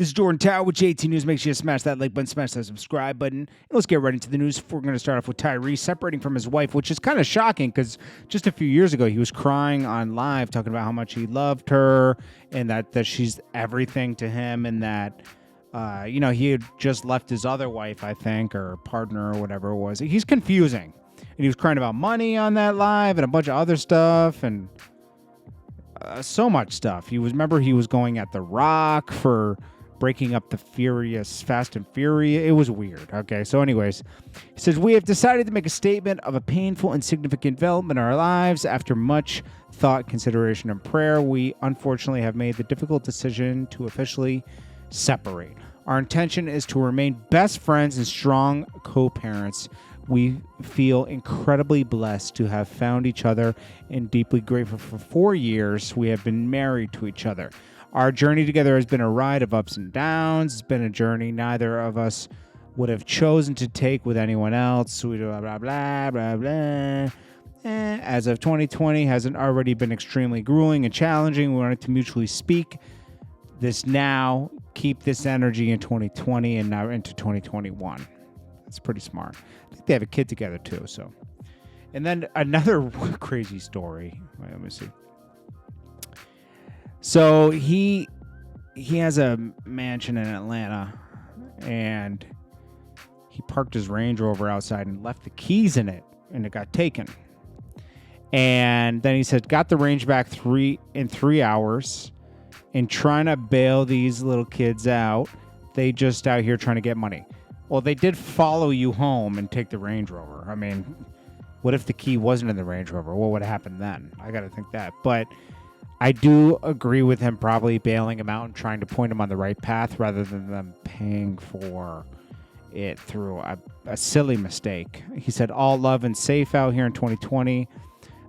This is Jordan Tower with JT News. Make sure you smash that like button, smash that subscribe button. And let's get right into the news. We're going to start off with Tyrese separating from his wife, which is kind of shocking because just a few years ago, he was crying on live talking about how much he loved her and that she's everything to him and that, he had just left his other wife, I think, or partner or whatever it was. He's confusing. And he was crying about money on that live and a bunch of other stuff and so much stuff. He was going at The Rock for breaking up the Fast and Furious. It was weird. Okay, so anyways, he says, we have decided to make a statement of a painful and significant development in our lives. After much thought, consideration, and prayer, we unfortunately have made the difficult decision to officially separate. Our intention is to remain best friends and strong co-parents. We feel incredibly blessed to have found each other and deeply grateful for 4 years we have been married to each other. Our journey together has been a ride of ups and downs. It's been a journey neither of us would have chosen to take with anyone else. Blah, blah, blah, blah, blah. As of 2020, hasn't already been extremely grueling and challenging. We wanted to mutually speak this now, keep this energy in 2020 and now into 2021. That's pretty smart. I think they have a kid together too. So, and then another crazy story. Wait, let me see. So he has a mansion in Atlanta, and he parked his Range Rover outside and left the keys in it, and it got taken. And then he said, got the Range back in 3 hours, and trying to bail these little kids out. They just out here trying to get money. Well, they did follow you home and take the Range Rover. I mean, what if the key wasn't in the Range Rover? What would happen then? I got to think that. But I do agree with him probably bailing him out and trying to point him on the right path rather than them paying for it through a silly mistake. He said, all love and safe out here in 2020.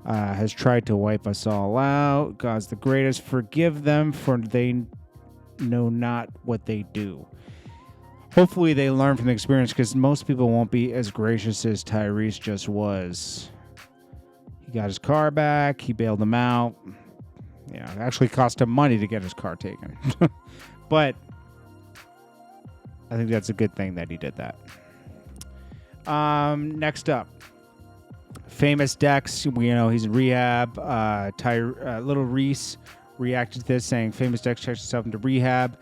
Has tried to wipe us all out. God's the greatest. Forgive them, for they know not what they do. Hopefully they learn from the experience because most people won't be as gracious as Tyrese just was. He got his car back. He bailed him out. Yeah, it actually cost him money to get his car taken. But I think that's a good thing that he did that. Next up, Famous Dex. He's in rehab. Little Reese reacted to this saying, Famous Dex checks himself into rehab.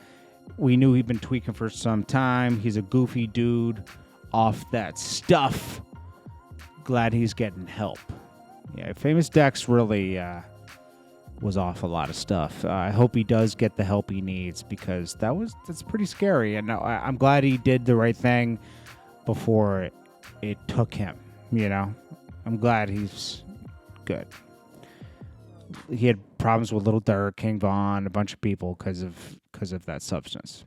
We knew he'd been tweaking for some time. He's a goofy dude off that stuff. Glad he's getting help. Yeah, Famous Dex really was off a lot of stuff. I hope he does get the help he needs because that's pretty scary. And I'm glad he did the right thing before it took him. I'm glad he's good. He had problems with Lil Durk, King Von, a bunch of people because of that substance.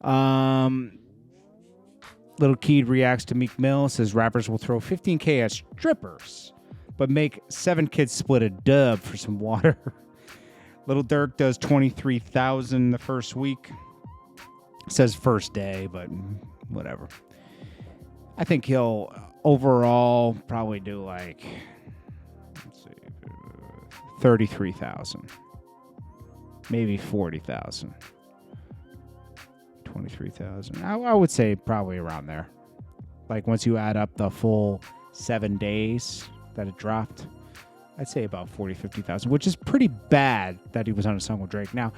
Lil Keed reacts to Meek Mill, says rappers will throw $15K at strippers, but make 7 kids split a dub for some water. Lil Durk does $23,000 the first week. Says first day, but whatever. I think he'll overall probably do like, let's see, 33,000, maybe 40,000, 23,000. I would say probably around there. Like once you add up the full 7 days that it dropped, I'd say about 40, 50,000, which is pretty bad that he was on a song with Drake. Now,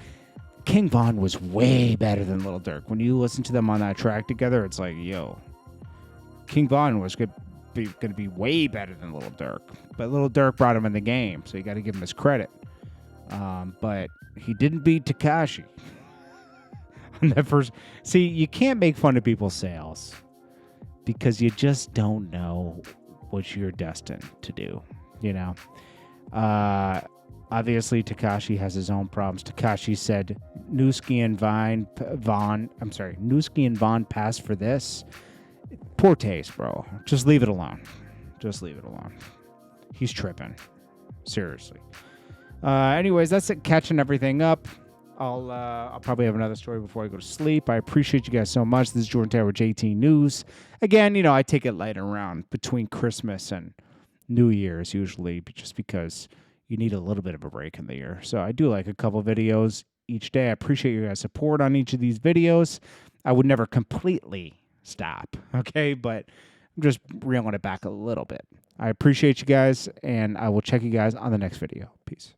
King Von was way better than Lil Durk. When you listen to them on that track together, it's like, yo, King Von was going to be way better than Lil Durk. But Lil Durk brought him in the game, so you got to give him his credit. But he didn't beat Tekashi on that first. See, you can't make fun of people's sales because you just don't know what you're destined to do. Obviously, Tekashi has his own problems. Tekashi said Newski and Von passed for this. Poor taste, bro. Just leave it alone. He's tripping. Seriously. Anyways, that's it. Catching everything up. I'll probably have another story before I go to sleep. I appreciate you guys so much. This is Jordan Tower, JT News. Again, I take it light around between Christmas and New Year's usually, just because you need a little bit of a break in the year. So I do like a couple videos each day. I appreciate your guys' support on each of these videos. I would never completely stop, okay? But I'm just reeling it back a little bit. I appreciate you guys, and I will check you guys on the next video. Peace.